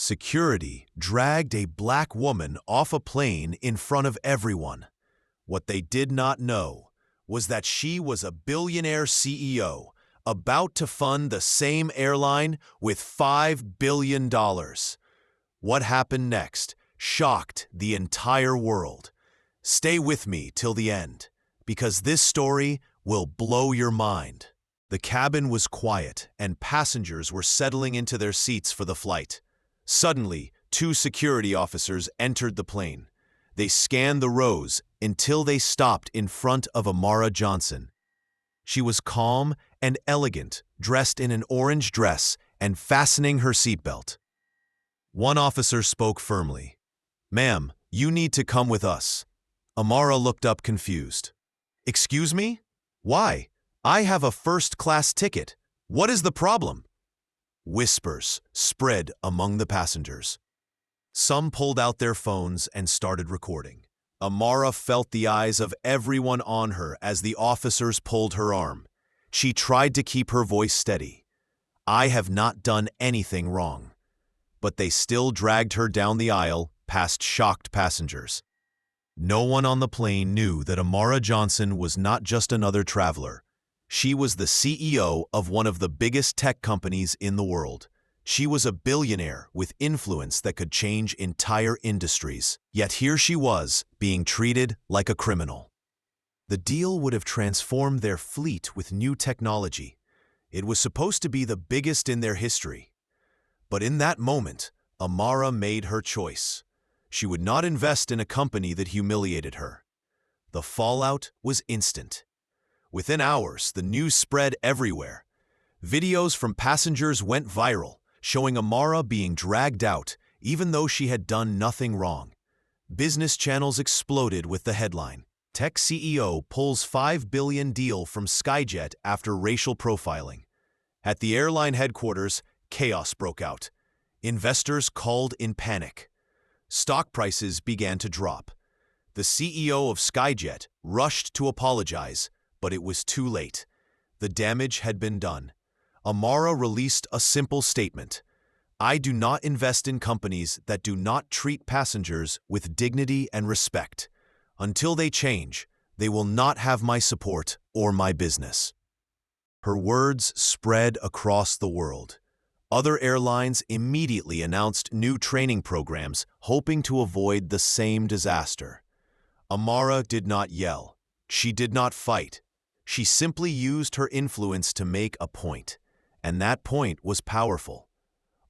Security dragged a black woman off a plane in front of everyone. What they did not know was that she was a billionaire CEO about to fund the same airline with $5 billion. What happened next shocked the entire world. Stay with me till the end, because this story will blow your mind. The cabin was quiet, and passengers were settling into their seats for the flight. Suddenly, two security officers entered the plane. They scanned the rows until they stopped in front of Amara Johnson. She was calm and elegant, dressed in an orange dress and fastening her seatbelt. One officer spoke firmly. "Ma'am, you need to come with us." Amara looked up confused. "Excuse me? Why? I have a first-class ticket. What is the problem?" Whispers spread among the passengers. Some pulled out their phones and started recording. Amara felt the eyes of everyone on her as the officers pulled her arm. She tried to keep her voice steady. "I have not done anything wrong." But they still dragged her down the aisle past shocked passengers. No one on the plane knew that Amara Johnson was not just another traveler. She was the CEO of one of the biggest tech companies in the world. She was a billionaire with influence that could change entire industries. Yet here she was, being treated like a criminal. The deal would have transformed their fleet with new technology. It was supposed to be the biggest in their history. But in that moment, Amara made her choice. She would not invest in a company that humiliated her. The fallout was instant. Within hours, the news spread everywhere. Videos from passengers went viral, showing Amara being dragged out, even though she had done nothing wrong. Business channels exploded with the headline, "Tech CEO pulls $5 billion deal from Skyjet after racial profiling." At the airline headquarters, chaos broke out. Investors called in panic. Stock prices began to drop. The CEO of Skyjet rushed to apologize, but it was too late. The damage had been done. Amara released a simple statement: "I do not invest in companies that do not treat passengers with dignity and respect. Until they change, they will not have my support or my business." Her words spread across the world. Other airlines immediately announced new training programs, hoping to avoid the same disaster. Amara did not yell. She did not fight. She simply used her influence to make a point, and that point was powerful.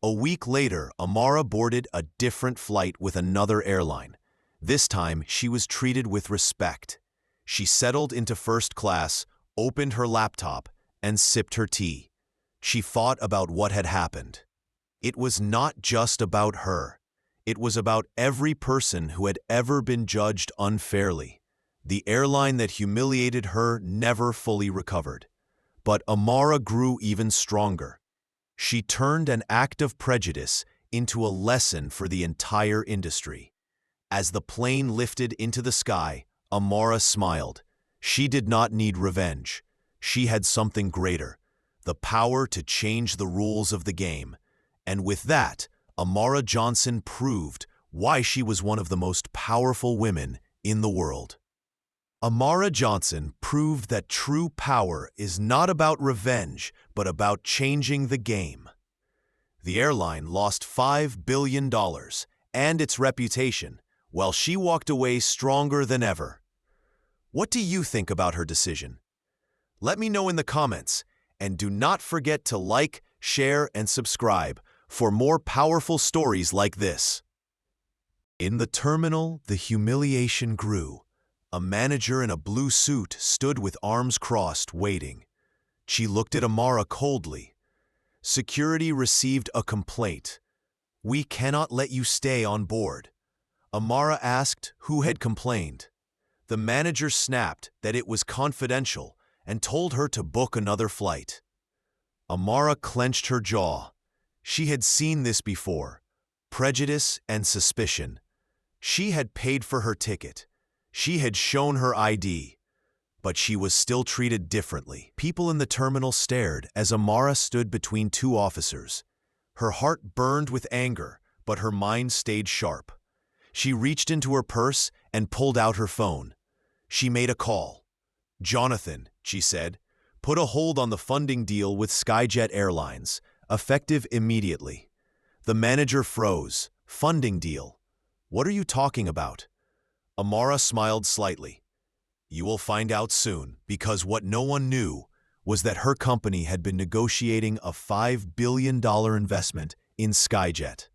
A week later, Amara boarded a different flight with another airline. This time, she was treated with respect. She settled into first class, opened her laptop, and sipped her tea. She thought about what had happened. It was not just about her. It was about every person who had ever been judged unfairly. The airline that humiliated her never fully recovered. But Amara grew even stronger. She turned an act of prejudice into a lesson for the entire industry. As the plane lifted into the sky, Amara smiled. She did not need revenge. She had something greater, the power to change the rules of the game. And with that, Amara Johnson proved why she was one of the most powerful women in the world. Amara Johnson proved that true power is not about revenge, but about changing the game. The airline lost $5 billion and its reputation, while she walked away stronger than ever. What do you think about her decision? Let me know in the comments, and do not forget to like, share, and subscribe for more powerful stories like this. In the terminal, the humiliation grew. A manager in a blue suit stood with arms crossed, waiting. She looked at Amara coldly. Security received a complaint. "We cannot let you stay on board." Amara asked who had complained. The manager snapped that it was confidential and told her to book another flight. Amara clenched her jaw. She had seen this before: prejudice and suspicion. She had paid for her ticket. She had shown her ID. But she was still treated differently. People in the terminal stared as Amara stood between two officers. Her heart burned with anger, but her mind stayed sharp. She reached into her purse and pulled out her phone. She made a call. "Jonathan," she said, "put a hold on the funding deal with Skyjet Airlines, effective immediately." The manager froze. "Funding deal? What are you talking about?" Amara smiled slightly. "You will find out soon, because what no one knew was that her company had been negotiating a $5 billion investment in Skyjet.